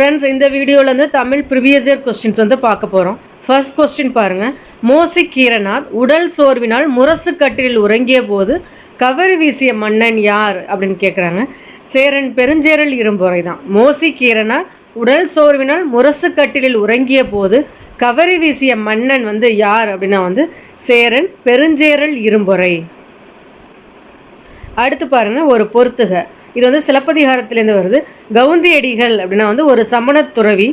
Friends, இந்த வீடியோவில் வந்து தமிழ் ப்ரீவியஸ் இயர் கொஸ்டின்ஸ் வந்து பார்க்க போகிறோம். ஃபர்ஸ்ட் கொஸ்டின் பாருங்கள். மோசிகீரனார் உடல் சோர்வினால் முரசு கட்டிலில் உறங்கிய போது கவரி வீசிய மன்னன் யார் அப்படின்னு கேட்குறாங்க. சேரன் பெருஞ்சேரல் இரும்பொறை தான். மோசிகீரனார் உடல் சோர்வினால் முரசு கட்டிலில் உறங்கிய போது கவரி வீசிய மன்னன் வந்து யார் அப்படின்னா வந்து சேரன் பெருஞ்சேரல் இரும்பொறை. அடுத்து பாருங்க, ஒரு பொறுத்துக. இது வந்து சிலப்பதிகாரத்திலேருந்து வருது. கவுந்தியடிகள் அப்படின்னா வந்து ஒரு சமணத் துறவி.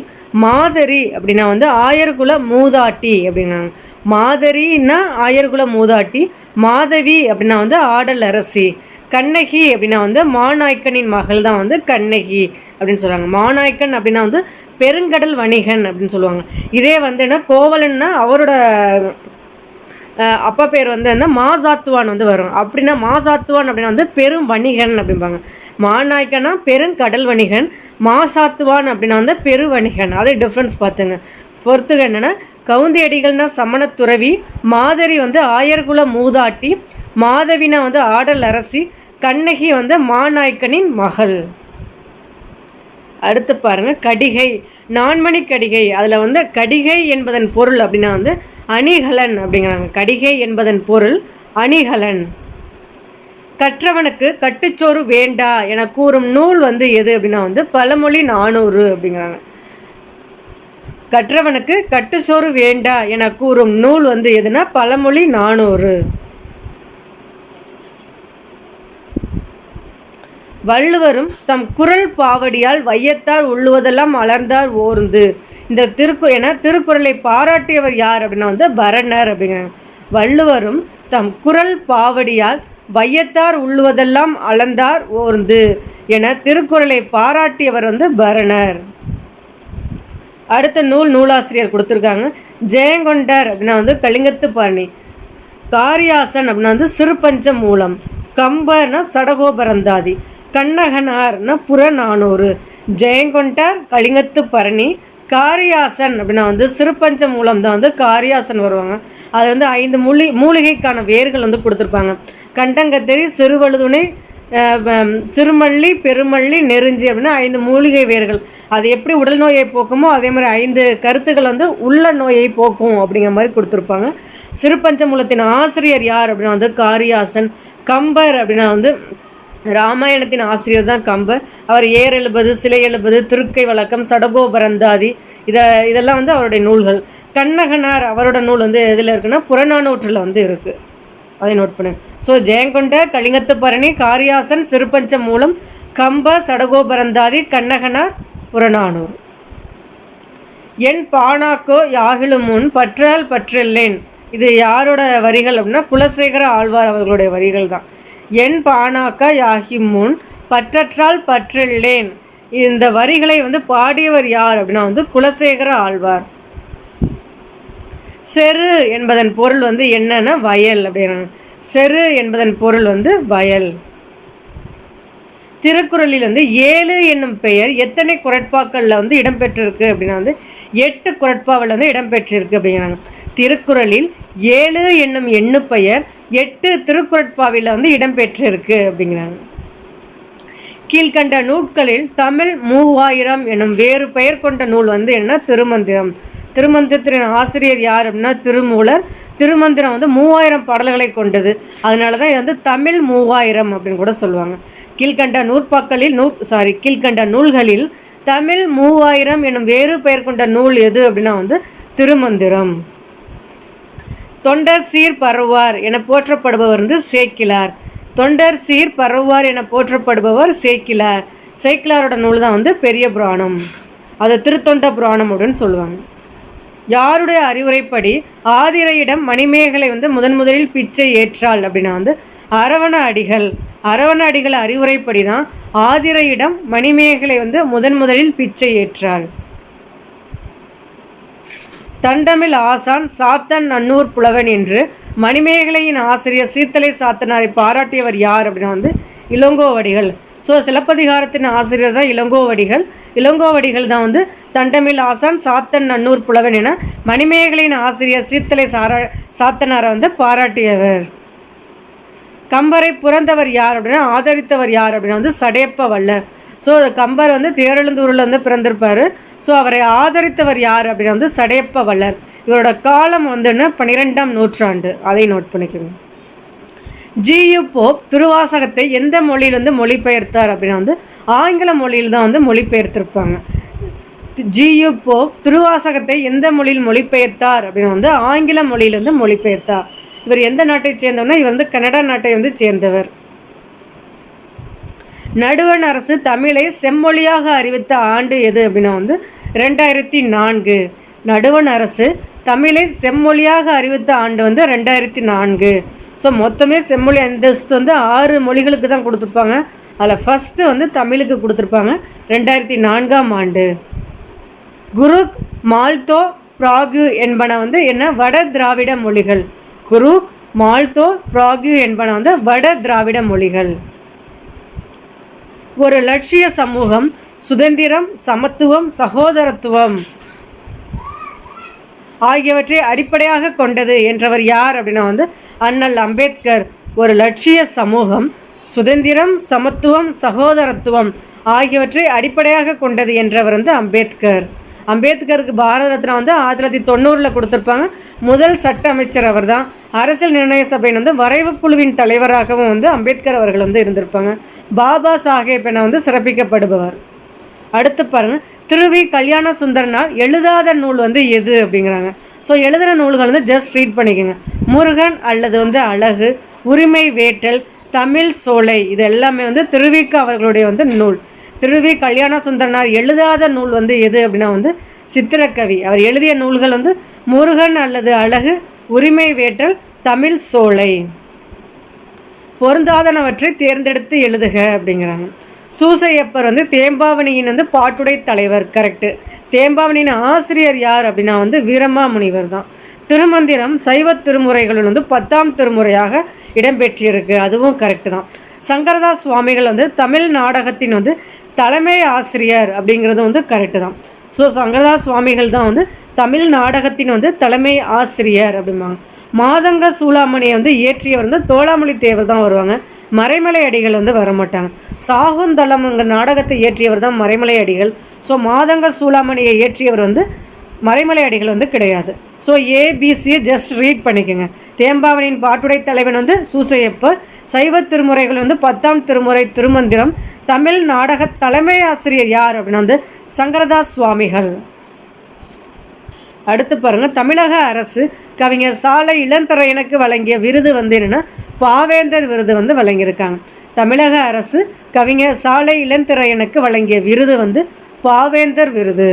மாதரி அப்படின்னா வந்து ஆயர்குல மூதாட்டி அப்படின்னாங்க. மாதரின்னா ஆயர்குல மூதாட்டி. மாதவி அப்படின்னா வந்து ஆடல் அரசி. கண்ணகி அப்படின்னா வந்து மாநாய்க்கனின் மகள் தான் வந்து கண்ணகி அப்படின்னு சொல்லுவாங்க. மாநாய்க்கன் அப்படின்னா வந்து பெருங்கடல் வணிகன் அப்படின்னு சொல்லுவாங்க. இதே வந்து என்ன கோவலன்னா அவரோட அப்பா பேர் வந்து என்ன மாசாத்துவான் வந்து வரும். அப்படின்னா மாசாத்துவான் அப்படின்னா வந்து பெரும் வணிகன் அப்படிம்பாங்க. மாநாய்க்கனா பெருங்கடல் வணிகன், மாசாத்துவான் அப்படின்னா வந்து பெரு வணிகன். அதே டிஃப்ரென்ஸ் பார்த்துங்க. பொறுத்துக என்னென்னா, கவுந்தியடிகள்னா சமணத்துறவி, மாதரி வந்து ஆயர்குல மூதாட்டி, மாதவினா வந்து ஆடல் அரசி, கண்ணகி வந்து மாநாய்க்கனின் மகள். அடுத்து பாருங்க, கடிகை. நான்மணி கடிகை. அதில் வந்து கடிகை என்பதன் பொருள் அப்படின்னா வந்து அணிகலன் அப்படிங்கிறாங்க. கடிகை என்பதன் பொருள் அணிகலன். கற்றவனுக்கு கட்டுச்சோறு வேண்டா என கூறும் நூல் வந்து எது அப்படின்னா வந்து பழமொழி 400 அப்படிங்கிறாங்க. கற்றவனுக்கு கட்டுச்சோறு வேண்டா என கூறும் நூல் வந்து எதுனா பழமொழி 400. வள்ளுவரும் தம் குரல் பாவடியால் வையத்தார் உள்ளுவதெல்லாம் அலர்ந்தார் ஓர்ந்து. இந்த திருக்குறளை பாராட்டியவர் யார் அப்படின்னா வந்து பரணர் அப்படிங்கிறாங்க. வள்ளுவரும் தம் குரல் பாவடியால் வையத்தார் உள்ளுவதெல்லாம் அளந்தார் ஓர்ந்து என திருக்குறளை பாராட்டியவர் வந்து பரணர். அடுத்த நூலாசிரியர் கொடுத்துருக்காங்க. ஜெயங்கொண்டர் அப்படின்னா வந்து கலிங்கத்து பரணி. காரியாசன் அப்படின்னா வந்து சிறுபஞ்ச மூலம். கம்பர்னா சடகோபரந்தாதி. கண்ணகனார்னா புறநானூறு. ஜெயங்கொண்டர் கலிங்கத்து பரணி. காரியாசன் அப்படின்னா வந்து சிறுபஞ்ச மூலம் தான் வந்து காரியாசன் வருவாங்க. அது வந்து 5 மூலிகைக்கான வேர்கள் வந்து கொடுத்துருப்பாங்க. கண்டங்கத்திரி, சிறுவழுதுணை, சிறுமல்லி, பெருமல்லி, நெருஞ்சி அப்படின்னா 5 மூலிகை வேர்கள். அது எப்படி உடல் நோயை போக்குமோ அதே மாதிரி 5 கருத்துக்கள் வந்து உள்ள நோயை போக்கும் அப்படிங்கிற மாதிரி கொடுத்துருப்பாங்க. சிறுபஞ்சமூலத்தின் ஆசிரியர் யார் அப்படின்னா வந்து காரியாசன். கம்பர் அப்படின்னா வந்து ராமாயணத்தின் ஆசிரியர் தான் கம்பர். அவர் ஏர் எழுபது, சிலை எழுபது, திருக்கை வழக்கம், சடகோபரந்தாதி இதெல்லாம் வந்து அவருடைய நூல்கள். கண்ணகனார் அவரோட நூல் வந்து எதில் இருக்குன்னா புறநானூற்றில் வந்து இருக்குது. அதை நோட் பண்ணு. ஸோ ஜெயங்கொண்டர் கலிங்கத்து பரணி, காரியாசன் சிறுபஞ்ச மூலம், கம்ப சடகோபரந்தாதி, கண்ணகனார் புறநானூறு. என் பானாக்கோ யாகிலும் முன் பற்றால் பற்றில்லேன். இது யாரோட வரிகள் அப்படின்னா குலசேகர ஆழ்வார் அவர்களுடைய வரிகள் தான். என் பானாக்கா யாகி முன் பற்றற்றால் பற்றில்லேன். இந்த வரிகளை வந்து பாடியவர் யார் அப்படின்னா வந்து குலசேகர ஆழ்வார். செரு என்பதன் பொருள் வந்து என்னன்னா வயல் அப்படின்னா. செரு என்பதன் பொருள் வந்து வயல். திருக்குறளில் வந்து 7 என்னும் பெயர் எத்தனை குறட்பாக்களில் வந்து இடம்பெற்றிருக்கு அப்படின்னா வந்து 8 குறட்பாவில் வந்து இடம்பெற்றிருக்கு அப்படிங்கிறாங்க. திருக்குறளில் 7 என்னும் எண்ணு பெயர் 8 திருக்குறட்பாவில் வந்து இடம்பெற்றிருக்கு அப்படிங்கிறாங்க. கீழ்கண்ட நூல்களில் தமிழ் 3000 என்னும் வேறு பெயர் கொண்ட நூல் வந்து என்ன திருமந்திரம். திருமந்திரத்தின் ஆசிரியர் யார் அப்படின்னா திருமூலர். திருமந்திரம் வந்து 3000 பாடல்களை கொண்டது. அதனால தான் இது வந்து தமிழ் 3000 அப்படின்னு கூட சொல்லுவாங்க. கீழ்கண்ட நூல்களில் தமிழ் 3000 என்னும் வேறு பெயர் கொண்ட நூல் எது அப்படின்னா வந்து திருமந்திரம். தொண்டர் சீர் பரவுவார் என போற்றப்படுபவர் வந்து சேக்கிலார். தொண்டர் சீர் பரவுவார் என போற்றப்படுபவர் சேக்கிலார். சேக்கிலாரோட நூல் தான் வந்து பெரிய புராணம். அதை திருத்தொண்ட புராணம் அப்படின்னு சொல்லுவாங்க. யாருடைய அறிவுரைப்படி ஆதிரையிடம் மணிமேகலை வந்து முதலில் பிச்சை ஏற்றாள் அப்படின்னா வந்து அரவண அடிகள். அரவண அடிகள் அறிவுரைப்படி தான் ஆதிரையிடம் மணிமேகலை வந்து முதலில் பிச்சை ஏற்றாள். தண்டமிழ் ஆசான் சாத்தன் நன்னூர் புலவன் என்று மணிமேகலையின் ஆசிரியர் சீத்தலை சாத்தனாரை பாராட்டியவர் யார் அப்படின்னா வந்து இளங்கோவடிகள். ஸோ சிலப்பதிகாரத்தின் ஆசிரியர் தான் இளங்கோவடிகள். இளங்கோவடிகள் தான் வந்து தண்டமிழ் ஆசான் சாத்தன் நன்னூர் புலவன் என மணிமேகலையின் ஆசிரியர் சீத்தலை சாத்தனாரை வந்து பாராட்டியவர். கம்பரை புறந்தவர் யார் அப்படின்னா ஆதரித்தவர் யார் அப்படின்னா வந்து சடையப்ப வள்ளல். ஸோ கம்பர் வந்து தேரெழுந்தூரில் வந்து பிறந்திருப்பார். ஸோ அவரை ஆதரித்தவர் யார் அப்படின்னா வந்து சடையப்ப வள்ளர். இவரோட காலம் வந்துன்னு 12ஆம் நூற்றாண்டு. அதை நோட் பண்ணிக்கோங்க. ஜியு போப் திருவாசகத்தை எந்த மொழியில் வந்து மொழிபெயர்த்தார் அப்படின்னா வந்து ஆங்கில மொழியில் தான் வந்து மொழிபெயர்த்திருப்பாங்க. ஜியு போப் திருவாசகத்தை எந்த மொழியில் மொழிபெயர்த்தார் அப்படின்னு வந்து ஆங்கில மொழியில் வந்து மொழிபெயர்த்தார். இவர் எந்த நாட்டை சேர்ந்தவர்னா இவர் வந்து கனடா நாட்டை வந்து சேர்ந்தவர். நடுவண் அரசு தமிழை செம்மொழியாக அறிவித்த ஆண்டு எது அப்படின்னா வந்து 2004. நடுவண் அரசு தமிழை செம்மொழியாக அறிவித்த ஆண்டு வந்து 2004. ஸோ மொத்தமே செம்மொழி அந்தஸ்து வந்து 6 மொழிகளுக்கு தான் கொடுத்துருப்பாங்க. அதில் ஃபஸ்ட்டு வந்து தமிழுக்கு கொடுத்துருப்பாங்க 2004ஆம் ஆண்டு. குருக், மால்தோ, பிராகு என்பன வந்து என்ன வட திராவிட மொழிகள். குருக், மால்தோ, பிராகு என்பன வந்து வட திராவிட மொழிகள். ஒரு லட்சிய சமூகம் சுதந்திரம், சமத்துவம், சகோதரத்துவம் ஆகியவற்றை அடிப்படையாக கொண்டது என்றவர் யார் அப்படின்னா வந்து அண்ணல் அம்பேத்கர். ஒரு லட்சிய சமூகம் சுதந்திரம், சமத்துவம், சகோதரத்துவம் ஆகியவற்றை அடிப்படையாக கொண்டது என்றவர் வந்து அம்பேத்கர். அம்பேத்கருக்கு பாரத ரத்னா வந்து 1990 கொடுத்துருப்பாங்க. முதல் சட்ட அமைச்சர் அவர் தான். அரசியல் நிர்ணய சபையின் வந்து வரைவு குழுவின் தலைவராகவும் வந்து அம்பேத்கர் அவர்கள் வந்து இருந்திருப்பாங்க. பாபா சாஹேப் என வந்து சிறப்பிக்கப்படுபவர். அடுத்து பாருங்கள், திருவி கல்யாண சுந்தரனால் எழுதாத நூல் வந்து எது அப்படிங்கிறாங்க. ஸோ எழுதுகிற நூல்கள் வந்து ஜஸ்ட் ரீட் பண்ணிக்கோங்க. முருகன் அல்லது வந்து அழகு, உரிமை வேட்டல், தமிழ் சோலை, இது எல்லாமே வந்து திருவிக்க அவர்களுடைய வந்து நூல். திருவி கல்யாண சுந்தரனார் எழுதாத நூல் வந்து எது அப்படின்னா வந்து சித்திரக்கவி. அவர் எழுதிய நூல்கள் வந்து முருகன் அல்லது அழகு, உரிமை வேட்டல், தமிழ் சோலை. பொருந்தாதனவற்றை தேர்ந்தெடுத்து எழுதுக அப்படிங்கிறாங்க. சூசையப்பர் வந்து தேம்பாவணியின் வந்து பாட்டுடை தலைவர். கரெக்டு. தேம்பாவணியின் ஆசிரியர் யார் அப்படின்னா வந்து வீரமா முனிவர் தான். திருமந்திரம் சைவ திருமுறைகள் வந்து 10ஆம் திருமுறையாக இடம்பெற்றிருக்கு. அதுவும் கரெக்டு தான். சங்கரதாஸ் சுவாமிகள் வந்து தமிழ் நாடகத்தின் வந்து தலைமை ஆசிரியர் அப்படிங்கிறது வந்து கரெக்டு தான். ஸோ சங்கரதாஸ் சுவாமிகள் தான் வந்து தமிழ் நாடகத்தின் வந்து தலைமை ஆசிரியர் அப்படிம்பாங்க. மாதங்க சூளாமணியை வந்து இயற்றியவர் வந்து தோளாமொழி தேவர் தான் வருவாங்க. மறைமலை அடிகள் வந்து வரமாட்டாங்க. சாகுந்தளம்ங்கிற நாடகத்தை இயற்றியவர் தான் மறைமலை அடிகள். ஸோ மாதங்க சூளாமணியை இயற்றியவர் வந்து மறைமலை அடிகள் வந்து கிடையாது. ஸோ ஏபிசியை ஜஸ்ட் ரீட் பண்ணிக்கோங்க. தேம்பாவணியின் பாட்டுடை தலைவன் வந்து சூசையப்பர். சைவ திருமுறைகள் வந்து 10ஆம் திருமுறை திருமந்திரம். தமிழ் நாடக தலைமை ஆசிரியர் யார் அப்படின்னா வந்து சங்கரதாஸ் சுவாமிகள். அடுத்து பாருங்கள், தமிழக அரசு கவிஞர் சாலை இளந்திரையனுக்கு வழங்கிய விருது வந்து என்னென்னா பாவேந்தர் விருது வந்து வழங்கியிருக்காங்க. தமிழக அரசு கவிஞர் சாலை இளந்திரையனுக்கு வழங்கிய விருது வந்து பாவேந்தர் விருது.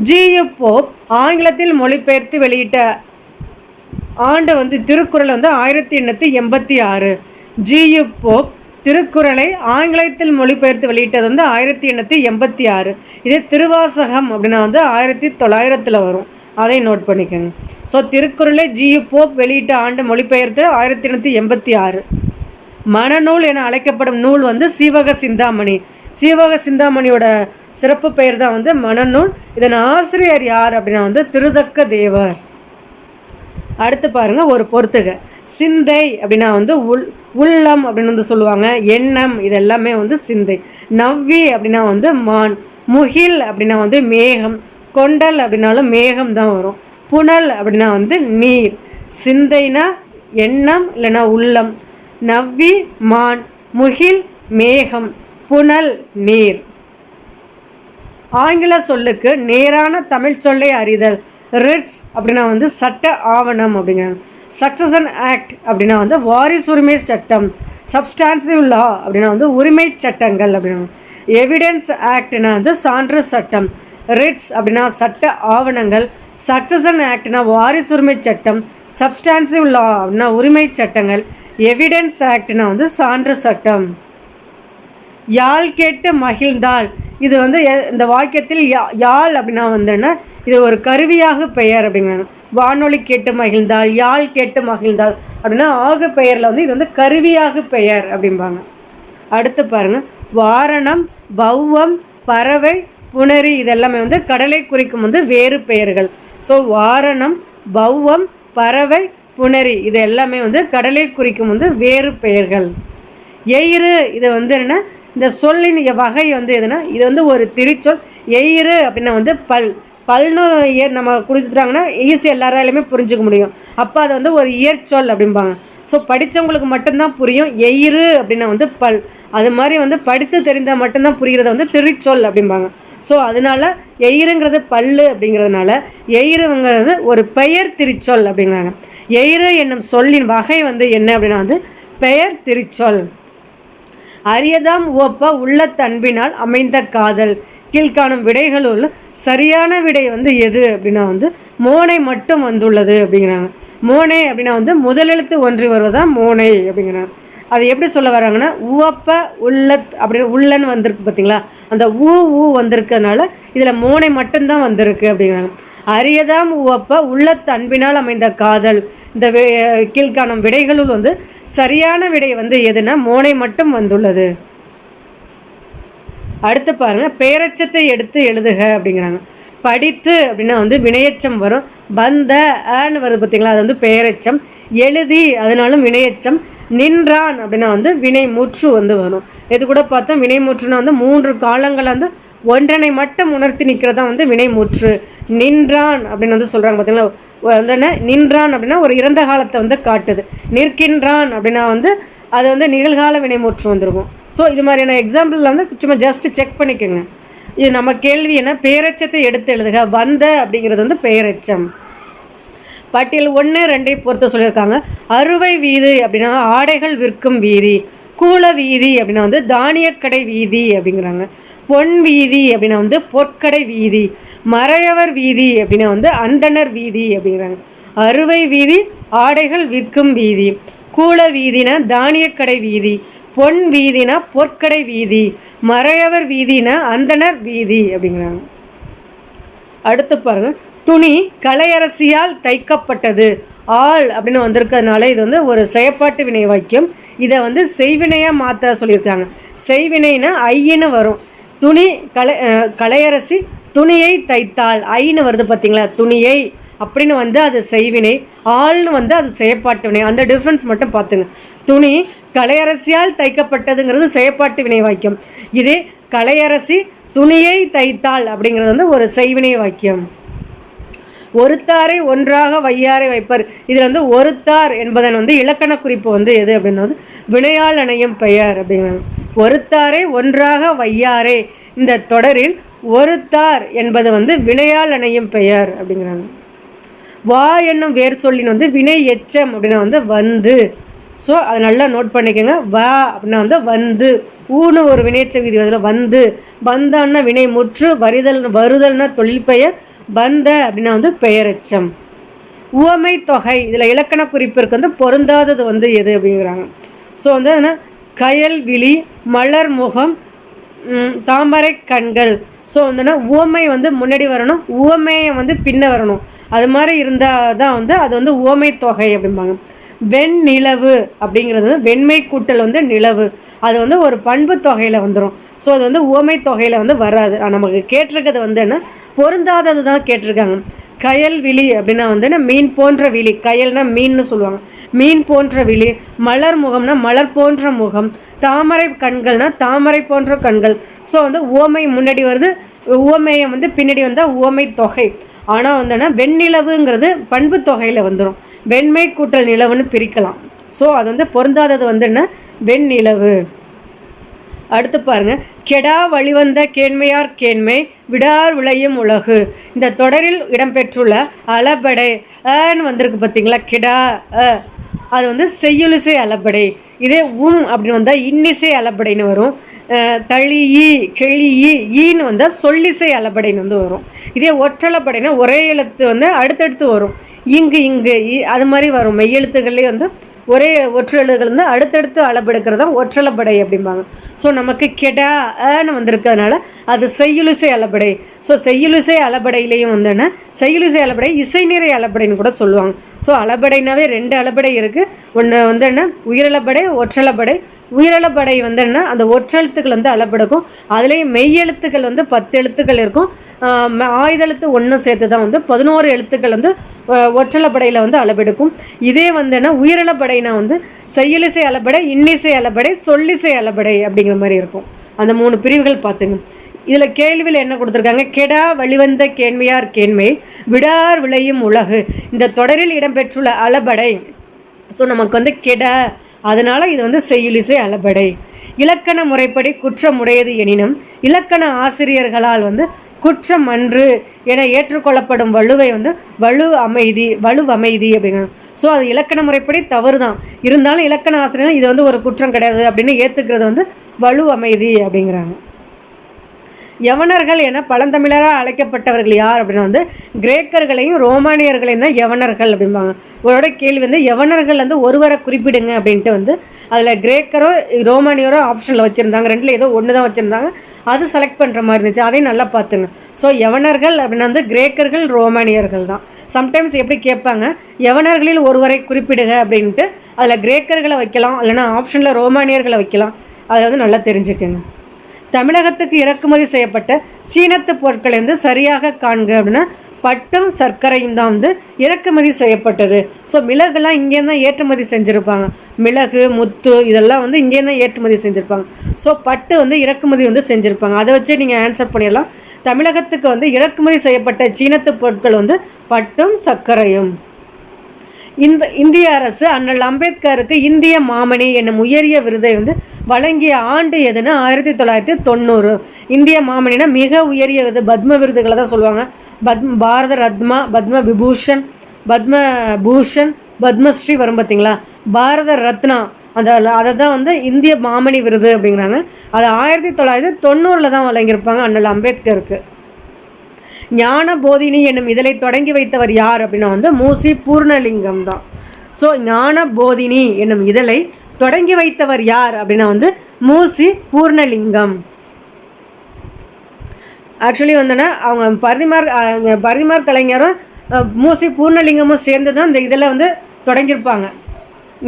ஜியு போப் ஆங்கிலத்தில் மொழிபெயர்த்து வெளியிட்ட ஆண்டு வந்து திருக்குறள் வந்து 1886. ஜியு போப் திருக்குறளை ஆங்கிலத்தில் மொழிபெயர்த்து வெளியிட்டது வந்து 1886. இது திருவாசகம் அப்படின்னா வந்து 1900 வரும். அதை நோட் பண்ணிக்கோங்க. ஸோ திருக்குறளை ஜியு போப் வெளியிட்ட ஆண்டு மொழிபெயர்த்து 1886. மனநூல் என அழைக்கப்படும் நூல் வந்து சீவக சிந்தாமணி. சீவக சிந்தாமணியோட சிறப்பு பெயர் தான் வந்து மனநூல். இதன் ஆசிரியர் யார் அப்படின்னா வந்து திருதக்க தேவர். அடுத்து பாருங்கள், ஒரு பொறுத்துக. சிந்தை அப்படின்னா வந்து உள்ளம் அப்படின்னு வந்து சொல்லுவாங்க. எண்ணம், இது எல்லாமே வந்து சிந்தை. நவ்வி அப்படின்னா வந்து மான். முகில் அப்படின்னா வந்து மேகம். கொண்டல் அப்படின்னாலும் மேகம் தான் வரும். புனல் அப்படின்னா வந்து நீர். சிந்தைனா எண்ணம் இல்லைனா உள்ளம். நவ்வி மான், முகில் மேகம், புனல் நீர். ஆங்கில சொல்லுக்கு நேரான தமிழ் சொல்லை அறிதல். ரிட்ஸ் அப்படின்னா வந்து சட்ட ஆவணம் அப்படிங்கிறாங்க. சக்சஷன் ஆக்ட் அப்படின்னா வந்து வாரிசுரிமை சட்டம். சப்ஸ்டான்சிவ் லா அப்படின்னா வந்து உரிமை சட்டங்கள் அப்படின்னா. எவிடன்ஸ் ஆக்ட்னா வந்து சான்று சட்டம். ரிட்ஸ் அப்படின்னா சட்ட ஆவணங்கள். சக்சஷன் ஆக்ட்னா வாரிசுரிமை சட்டம். சப்ஸ்டான்சிவ் லா அப்படின்னா உரிமை சட்டங்கள். எவிடன்ஸ் ஆக்ட்னா வந்து சான்று சட்டம். யாழ் கேட்டு மகிழ்ந்தால், இது வந்து இந்த வாக்கியத்தில் யாழ் அப்படின்னா வந்துன்னா இது ஒரு கருவியாக பெயர் அப்படிங்கிறாங்க. வானொலி கேட்டு மகிழ்ந்தால், யாழ் கேட்டு மகிழ்ந்தால் அப்படின்னா ஆகு பெயரில் வந்து இது வந்து கருவியாக பெயர் அப்படிம்பாங்க. அடுத்து பாருங்கள், வாரணம், பௌவம், பறவை, புணரி இதெல்லாமே வந்து கடலை குறிக்கும் வந்து வேறு பெயர்கள். ஸோ வாரணம், பௌவம், பறவை, புணரி இது எல்லாமே வந்து கடலை குறிக்கும் வந்து வேறு பெயர்கள். எயிறு இது வந்து என்ன இந்த சொல்லின் வகை வந்து எதுனா இது வந்து ஒரு திரிச்சொல். எயிறு அப்படின்னா வந்து பல்னு நம்ம கொடுத்துட்டாங்கன்னா ஈஸி எல்லாராலையுமே புரிஞ்சுக்க முடியும். அப்போ அதை வந்து ஒரு இயற்சொல் அப்படிம்பாங்க. ஸோ படித்தவங்களுக்கு மட்டும்தான் புரியும். எயிறு அப்படின்னா வந்து அது மாதிரி வந்து படித்து தெரிந்தால் மட்டும்தான் புரிகிறத வந்து திரிச்சொல் அப்படிம்பாங்க. ஸோ அதனால எயிறுங்கிறது அப்படிங்கிறதுனால எயிறுங்கிறது ஒரு பெயர் திரிச்சொல் அப்படிங்கிறாங்க. எயிறு என்னும் சொல்லின் வகை வந்து என்ன அப்படின்னா வந்து பெயர் திரிச்சொல். அரியதாம் உவப்ப உள்ள தன்பினால் அமைந்த காதல். கீழ்காணும் விடைகளுள் சரியான விடை வந்து எது அப்படின்னா வந்து மோனை மட்டும் வந்துள்ளது அப்படிங்கிறாங்க. மோனை அப்படின்னா வந்து முதலெழுத்து ஒன்றி வருவதான் மோனை அப்படிங்கிறாங்க. அது எப்படி சொல்ல வராங்கன்னா உவப்ப உள்ளத் அப்படின்னு உள்ளன்னு வந்திருக்கு பார்த்தீங்களா, அந்த ஊ வந்திருக்கிறதுனால இதில் மோனை மட்டும்தான் வந்திருக்கு அப்படிங்கிறாங்க. அரியதாம் உவப்ப உள்ளத் அன்பினால் அமைந்த காதல். இந்த கீழ்காணும் விடைகளுள் வந்து சரியான விடை வந்து எதுனா மோனை மட்டும் வந்துள்ளது. அடுத்து பாருங்க, பெயரச்சத்தை எடுத்து எழுதுக அப்படிங்கிறாங்க. படித்து அப்படின்னா வந்து வினையச்சம் வரும். வந்த ஆன்னு வருது பார்த்தீங்களா, அது வந்து பெயரச்சம். எழுதி அதனாலும் வினையச்சம். நின்றான் அப்படின்னா வந்து வினை முற்று வந்து வரும். இது கூட பார்த்தோம், வினை முற்றுனா வந்து 3 காலங்கள் வந்து ஒன்றனை மட்டும் உணர்த்தி நிற்கிறதா வந்து வினை முற்று. நின்றான் அப்படின்னு வந்து சொல்கிறாங்க பார்த்தீங்களா, வந்து நின்றான் அப்படின்னா ஒரு இறந்த காலத்தை வந்து காட்டுது. நிற்கின்றான் அப்படின்னா வந்து அது வந்து நிகழ்கால வினைமுற்று வந்திருக்கும். ஸோ இது மாதிரியான எக்ஸாம்பிளில் வந்து சும்மா ஜஸ்ட் செக் பண்ணிக்கோங்க. இது நம்ம கேள்வி என்ன, பெயரச்சத்தை எடுத்து எழுதுக. வந்த அப்படிங்கிறது வந்து பெயரச்சம். பட்டியல் 1, 2 பொறுத்த சொல்லியிருக்காங்க. அறுவை வீதி அப்படின்னா ஆடைகள் விற்கும் வீதி. கூல வீதி அப்படின்னா வந்து தானியக்கடை வீதி அப்படிங்கிறாங்க. பொன் வீதி அப்படின்னா வந்து பொற்கடை வீதி. மறையவர் வீதி அப்படின்னா வந்து அந்தனர் வீதி அப்படிங்கிறாங்க. அறுவை வீதி ஆடைகள் விற்கும் வீதி. கூல வீதினா தானியக்கடை வீதி. பொன் வீதினா பொற்கடை வீதி. மறையவர் வீதினா அந்தனர் வீதி அப்படிங்கிறாங்க. அடுத்து பாருங்க, துணி கலையரசியால் தைக்கப்பட்டது. ஆள் அப்படின்னு வந்திருக்கிறதுனால இது வந்து ஒரு செயற்பாட்டு வினை வாக்கியம். இதை வந்து செய்வினையாக மாற்ற சொல்லியிருக்காங்க. செய்வினைனா ஐன்னு வரும். துணி கலையரசி துணியை தைத்தாள். ஐன்னு வருது பார்த்தீங்களா, துணியை அப்படின்னு வந்து அது செய்வினை. ஆள்னு வந்து அது செயற்பாட்டு வினை. அந்த டிஃப்ரென்ஸ் மட்டும் பார்த்துங்க. துணி கலையரசியால் தைக்கப்பட்டதுங்கிறது செயற்பாட்டு வினை வாக்கியம். இதே கலையரசி துணியை தைத்தாள் அப்படிங்கிறது வந்து ஒரு செய்வினை வாக்கியம். ஒருத்தாரை ஒன்றாக வையாரை வைப்பர். இதில் வந்து ஒருத்தார் என்பதன் வந்து இலக்கண குறிப்பு வந்து எது அப்படின்னா வந்து வினையால் அணையும் பெயர் அப்படிங்கிறாங்க. ஒருத்தாரை ஒன்றாக வையாரே, இந்த தொடரில் ஒருத்தார் என்பது வந்து வினையால் அணையும் பெயர் அப்படிங்கிறாங்க. வா என்னும் வேர் சொல்லின் வந்து வினை எச்சம் அப்படின்னா வந்து வந்து. ஸோ அதை நல்லா நோட் பண்ணிக்கோங்க. வா அப்படின்னா வந்து வந்து. ஊன்னு ஒரு வினையச்ச விதி அதில் வந்து. வந்தான்னா வினை முற்று. வருதல்னா தொழில் பெயர். வந்த அப்படின்னா வந்து பெயரெச்சம். உவமை தொகை இதில் இலக்கண குறிப்பிற்கு வந்து பொருந்தாதது வந்து எது அப்படிங்கிறாங்க. ஸோ வந்து என்ன, கயல் விழி, மலர் முகம், தாமரை கண்கள். ஸோ வந்துன்னா உவமை வந்து முன்னாடி வரணும், உவமையை வந்து பின்ன வரணும். அது மாதிரி இருந்தால் தான் வந்து அது வந்து உவமை தொகை அப்படிம்பாங்க. வெண்ணிலவு அப்படிங்கிறது வந்து வெண்மை கூட்டல் வந்து நிலவு. அது வந்து ஒரு பண்பு தொகையில் வந்துடும். ஸோ அது வந்து உவமை தொகையில் வந்து வராது. நமக்கு கேட்டிருக்கிறது வந்து என்ன, பொருந்தாதது தான் கேட்டிருக்காங்க. கயல் விழி அப்படின்னா வந்து மீன் போன்ற விழி. கயல்னா மீன்னு சொல்லுவாங்க. மீன் போன்ற விழி. மலர் முகம்னா மலர் போன்ற முகம். தாமரை கண்கள்னா தாமரை போன்ற கண்கள். ஸோ வந்து உவமை முன்னாடி வருது, உவமையை வந்து பின்னாடி வந்தால் உவமை தொகை. ஆனால் வந்துன்னா வெண்ணிலவுங்கிறது பண்பு தொகையில் வந்துடும். வெண்மை கூட்டல் நிலவுன்னு பிரிக்கலாம். ஸோ அது வந்து பொருந்தாதது வந்து என்ன, வெண்ணிலவு. அடுத்து பாருங்க, கெடா வழிவந்த கேண்மையார் கேண்மை விடார் விளையும் உலகு. இந்த தொடரில் இடம்பெற்றுள்ள அளபடை அன்னு வந்திருக்கு பார்த்தீங்களா, கெடா அது வந்து செய்யுளிசை அளபடை. இதே அப்படின்னு வந்தால் இன்னிசை அளபடைன்னு வரும். தளியி கெளியி ஈன்னு வந்தால் சொல்லிசை அளபடைன்னு வந்து வரும். இதே ஒற்றளபடைனா ஒரே எழுத்து வந்து அடுத்தடுத்து வரும். இங்கு அது மாதிரி வரும். மெய்யெழுத்துக்கள்லேயே வந்து ஒரே ஒற்றெழுதுகள் வந்து அடுத்தடுத்து அளபெடுக்கிறது தான் ஒற்றளபடை அப்படிம்பாங்க. ஸோ நமக்கு கெடான்னு வந்திருக்கிறதுனால அது செய்யுளிசை அளபடை. ஸோ செய்யுளிசை அளபடையிலையும் வந்து என்ன, செய்யுளிசை அளபடை இசைநிறை அளபடைன்னு கூட சொல்லுவாங்க. ஸோ அளபடைனாவே 2 அளபடை இருக்குது. ஒன்று வந்து என்ன, உயிரளபடை, ஒற்றளபடை. உயிரளபடை வந்து என்ன, அந்த ஒற்றெழுத்துக்கள் வந்து அளபெடுக்கும். அதுலேயும் மெய்யெழுத்துக்கள் வந்து 10 எழுத்துக்கள் இருக்கும். ஆயுதெழுத்து 1 சேர்த்து தான் வந்து 11 எழுத்துக்கள் வந்து ஒற்றளபடையில் வந்து அளபெடுக்கும். இதே வந்து என்ன, உயிரளபடைனா வந்து செய்யுளிசை அளபடை, இன்னிசை அளபடை, சொல்லிசை அளபடை அப்படிங்கிற மாதிரி இருக்கும். அந்த 3 பிரிவுகள் பார்த்துங்க. இதில் கேள்வியில் என்ன கொடுத்துருக்காங்க, கெடா வழிவந்த கேண்மையார் கேண்மை விடார் விளையும் உலகு. இந்த தொடரில் இடம்பெற்றுள்ள அளபடை. ஸோ நமக்கு வந்து கெட, அதனால் இது வந்து செய்யுளிசை அளபடை. இலக்கண முறைப்படி குற்றமுடையது எனினும் இலக்கண ஆசிரியர்களால் வந்து குற்றம் அன்று என ஏற்றுக்கொள்ளப்படும் வலுவை வந்து வலுவமைதி அப்படிங்கிறாங்க. ஸோ அது இலக்கண முறைப்படி தவறு தான், இருந்தாலும் இலக்கண ஆசிரியர்கள் இது வந்து ஒரு குற்றம் கிடையாது அப்படின்னு ஏற்றுக்கிறது வந்து வலுவமைதி அப்படிங்கிறாங்க. யவனர்கள் என பழந்தமிழராக அழைக்கப்பட்டவர்கள் யார் அப்படின்னா வந்து கிரேக்கர்களையும் ரோமானியர்களையும் தான் யவனர்கள் அப்படிம்பாங்க. உங்களோட கேள்வி வந்து யவனர்கள் வந்து ஒருவரை குறிப்பிடுங்க அப்படின்ட்டு வந்து அதில் கிரேக்கரோ ரோமானியரோ ஆப்ஷனில் வச்சுருந்தாங்க, ரெண்டில் ஏதோ ஒன்று தான் வச்சுருந்தாங்க, அது செலக்ட் பண்ணுற மாதிரி இருந்துச்சு, அதையும் நல்லா பார்த்துங்க. ஸோ யவனர்கள் அப்படின்னா வந்து கிரேக்கர்கள் ரோமானியர்கள் தான். சம்டைம்ஸ் எப்படி கேட்பாங்க, யவனர்களில் ஒருவரை குறிப்பிடுக அப்படின்ட்டு அதில் கிரேக்கர்களை வைக்கலாம், இல்லைனா ஆப்ஷனில் ரோமானியர்களை வைக்கலாம், அதை வந்து நல்லா தெரிஞ்சுக்கோங்க. தமிழகத்துக்கு இறக்குமதி செய்யப்பட்ட சீனத்து பொருட்களை வந்து சரியாக காண்க அப்படின்னா பட்டும் சர்க்கரையும் தான் வந்து இறக்குமதி செய்யப்பட்டது. ஸோ மிளகுலாம் இங்கே தான் ஏற்றுமதி செஞ்சுருப்பாங்க, மிளகு முத்து இதெல்லாம் வந்து இங்கே தான் ஏற்றுமதி செஞ்சுருப்பாங்க. ஸோ பட்டு வந்து இறக்குமதி வந்து செஞ்சுருப்பாங்க. அதை வச்சு நீங்கள் ஆன்சர் பண்ணிடலாம். தமிழகத்துக்கு வந்து இறக்குமதி செய்யப்பட்ட சீனத்து பொருட்கள் வந்து பட்டும் சர்க்கரையும். இந்திய அரசு அண்ணல் அம்பேத்கருக்கு இந்திய மாமணி என்னும் உயரிய விருதை வந்து வழங்கிய ஆண்டு எதுன்னு 1990. இந்திய மாமணினா மிக உயரிய விருது, பத்ம விருதுகளை தான் சொல்லுவாங்க. பாரத ரத்மா, பத்ம விபூஷன், பத்மபூஷன், பத்மஸ்ரீ வரும் பார்த்தீங்களா, பாரத ரத்னா அதை தான் வந்து இந்திய மாமணி விருது அப்படிங்கிறாங்க. அது 1990 தான் வழங்கியிருப்பாங்க அண்ணல் அம்பேத்கருக்கு. ஞான போதினி என்னும் இதழை தொடங்கி வைத்தவர் யார் அப்படின்னா வந்து மூசி பூர்ணலிங்கம் தான். ஸோ ஞான போதினி என்னும் இதழை தொடங்கி வைத்தவர் யார் அப்படின்னா வந்து மூசி பூர்ணலிங்கம். ஆக்சுவலி வந்துன்னா அவங்க பரிதிமார் கலைஞரும் மூசி பூர்ணலிங்கமும் சேர்ந்து தான் இந்த இதில் வந்து தொடங்கியிருப்பாங்க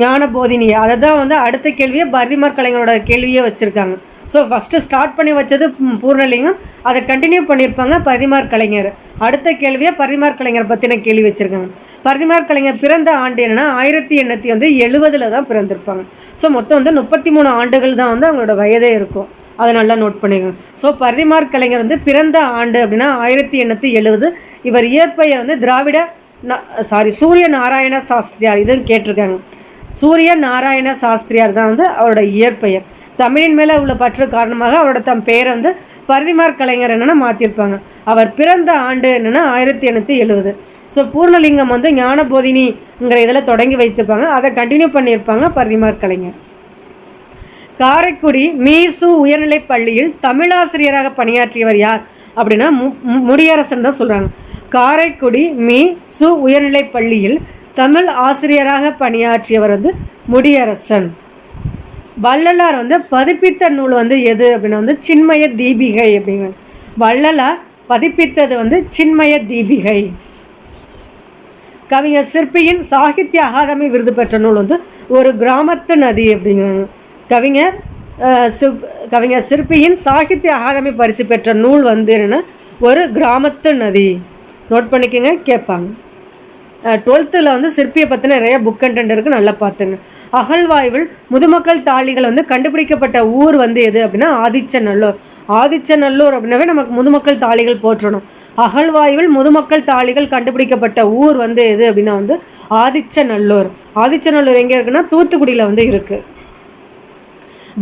ஞான போதினியை. அதை தான் வந்து அடுத்த கேள்வியை பரிதிமார் கலைஞரோட கேள்வியே வச்சுருக்காங்க. ஸோ ஃபஸ்ட்டு ஸ்டார்ட் பண்ணி வச்சது பூர்ணலிங்கம், அதை கண்டினியூ பண்ணியிருப்பாங்க பரிதிமார் கலைஞர். அடுத்த கேள்வியை பரிதிமார் கலைஞர் பற்றின கேள்வி வச்சுருக்காங்க. பரிதிமார் கலைஞர் பிறந்த ஆண்டு என்னென்னா 1870 தான் பிறந்திருப்பாங்க. ஸோ மொத்தம் வந்து 33 ஆண்டுகள் தான் வந்து அவங்களோட வயதே இருக்கும், அதை நல்லா நோட் பண்ணிக்கோங்க. ஸோ பரிதிமார் கலைஞர் வந்து பிறந்த ஆண்டு அப்படின்னா 1870. இவர் இயற்பெயர் வந்து சூரிய நாராயண சாஸ்திரியார், இதுவும் கேட்டிருக்காங்க. சூரிய நாராயண சாஸ்திரியார் தான் வந்து அவரோட இயற்பெயர். தமிழின் மேலே உள்ள பற்று காரணமாக அவரோட தம் பெயரை வந்து பரிதிமார் கலைஞர் என்னென்னா மாற்றிருப்பாங்க. அவர் பிறந்த ஆண்டு என்னென்னா 1870. ஸோ பூர்ணலிங்கம் வந்து ஞான போதினிங்கிற இதில் தொடங்கி வச்சிருப்பாங்க, அதை கண்டினியூ பண்ணியிருப்பாங்க பரிதிமார் கலைஞர். காரைக்குடி மீசு உயர்நிலைப் பள்ளியில் தமிழாசிரியராக பணியாற்றியவர் யார் அப்படின்னா முடியரசன் தான் சொல்கிறாங்க. காரைக்குடி மீசு உயர்நிலைப் பள்ளியில் தமிழ் ஆசிரியராக பணியாற்றியவர் வந்து முடியரசன். வள்ளலார் வந்து பதிப்பித்த நூல் வந்து எது அப்படின்னா வந்து சின்மய தீபிகை அப்படிங்கிறது. வள்ளலார் பதிப்பித்தது வந்து சின்மய தீபிகை. கவிஞர் சிற்பியின் சாகித்ய அகாதமி விருது பெற்ற நூல் வந்து ஒரு கிராமத்து நதி அப்படிங்கிறாங்க. கவிஞர் சிற்பியின் சாகித்ய அகாதமி பரிசு பெற்ற நூல் வந்து என்னென்னா ஒரு கிராமத்து நதி. நோட் பண்ணிக்கோங்க, கேட்பாங்க. 12th வந்து சிற்பியை பற்றின நிறைய புக் கண்டென்ட் இருக்குது, நல்லா பார்த்துங்க. அகழ்வாய்வில் முதுமக்கள் தாளிகள் வந்து கண்டுபிடிக்கப்பட்ட ஊர் வந்து எது அப்படின்னா ஆதிச்சநல்லூர். ஆதிச்சநல்லூர் அப்படின்னாவே நமக்கு முதுமக்கள் தாளிகள் போற்றணும். அகழ்வாய்வில் முதுமக்கள் தாளிகள் கண்டுபிடிக்கப்பட்ட ஊர் வந்து எது அப்படின்னா வந்து ஆதிச்சநல்லூர். ஆதிச்சநல்லூர் எங்கே இருக்குன்னா தூத்துக்குடியில் வந்து இருக்குது.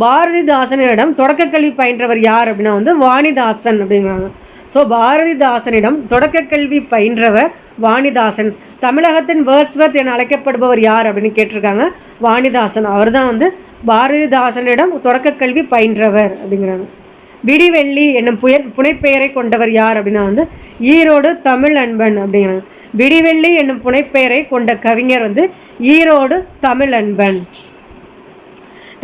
பாரதிதாசனிடம் தொடக்க கல்வி பயின்றவர் யார் அப்படின்னா வந்து வாணிதாசன் அப்படிங்கிறாங்க. ஸோ பாரதிதாசனிடம் தொடக்க கல்வி பயின்றவர் வாணிதாசன். தமிழகத்தின் வேர்ட்ஸ்வர்த் என அழைக்கப்படுபவர் யார் அப்படின்னு கேட்டிருக்காங்க. வாணிதாசன் அவர் தான் வந்து பாரதிதாசனிடம் தொடக்க கல்வி பயின்றவர் அப்படிங்கிறாங்க. விடிவெள்ளி என்னும் புனைப்பெயரை கொண்டவர் யார் அப்படின்னா வந்து ஈரோடு தமிழ் அன்பன் அப்படிங்கிறாங்க. விடிவெள்ளி என்னும் புனைப்பெயரை கொண்ட கவிஞர் வந்து ஈரோடு தமிழ் அன்பன்.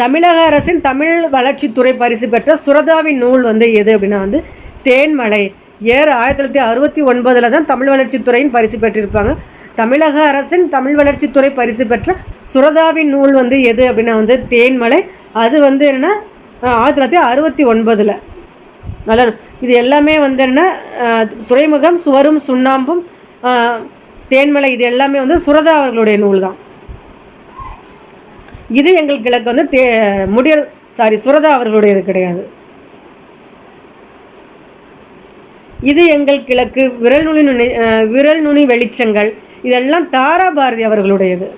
தமிழக அரசின் தமிழ் வளர்ச்சித்துறை பரிசு பெற்ற சுரதாவின் நூல் வந்து எது அப்படின்னா வந்து தேன்மலை. 1969 தான் தமிழ் வளர்ச்சித்துறையின் பரிசு பெற்றிருப்பாங்க. தமிழக அரசின் தமிழ் வளர்ச்சித்துறை பரிசு பெற்ற சுரதாவின் நூல் வந்து எது அப்படின்னா வந்து தேன்மலை. அது வந்து என்னென்னா 1969. நல்லா இது எல்லாமே வந்து என்ன, துறைமுகம், சுவரும் சுண்ணாம்பும், தேன்மலை, இது எல்லாமே வந்து சுரதா அவர்களுடைய நூல் தான். இது எங்களுக்கு வந்து சுரதா அவர்களுடையது கிடையாது. இது எங்கள் கிழக்கு, விரல் நுனி வெளிச்சங்கள், இதெல்லாம் தாராபாரதி அவர்களுடையது.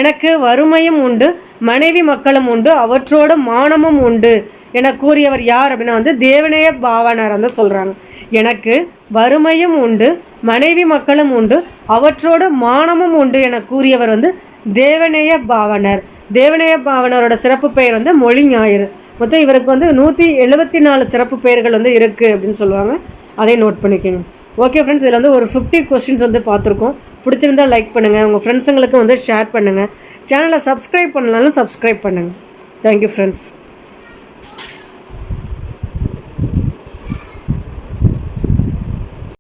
எனக்கு வறுமையும் உண்டு, மனைவி மக்களும் உண்டு, அவற்றோடு மானமும் உண்டு என கூறியவர் யார் அப்படின்னா வந்து தேவநேய பாவாணர் வந்து சொல்கிறாங்க. எனக்கு வறுமையும் உண்டு, மனைவி மக்களும் உண்டு, அவற்றோடு மானமும் உண்டு என கூறியவர் வந்து தேவநேய பாவாணர். தேவநேய பாவாணரோட சிறப்பு பெயர் வந்து மொழி ஞாயிறு. மொத்தம் இவருக்கு வந்து 174 சிறப்பு பெயர்கள் வந்து இருக்குது அப்படின்னு சொல்லுவாங்க. அதை நோட் பண்ணிக்கோங்க. ஓகே ஃப்ரெண்ட்ஸ், இதில் வந்து ஒரு 50 கொஸ்டின்ஸ் வந்து பார்த்துருக்கோம். பிடிச்சிருந்தால் லைக் பண்ணுங்கள், உங்கள் ஃப்ரெண்ட்ஸுங்களுக்கு வந்து ஷேர் பண்ணுங்கள். சேனலை சப்ஸ்கிரைப் பண்ணலாலும் சப்ஸ்கிரைப் பண்ணுங்கள். Thank you friends.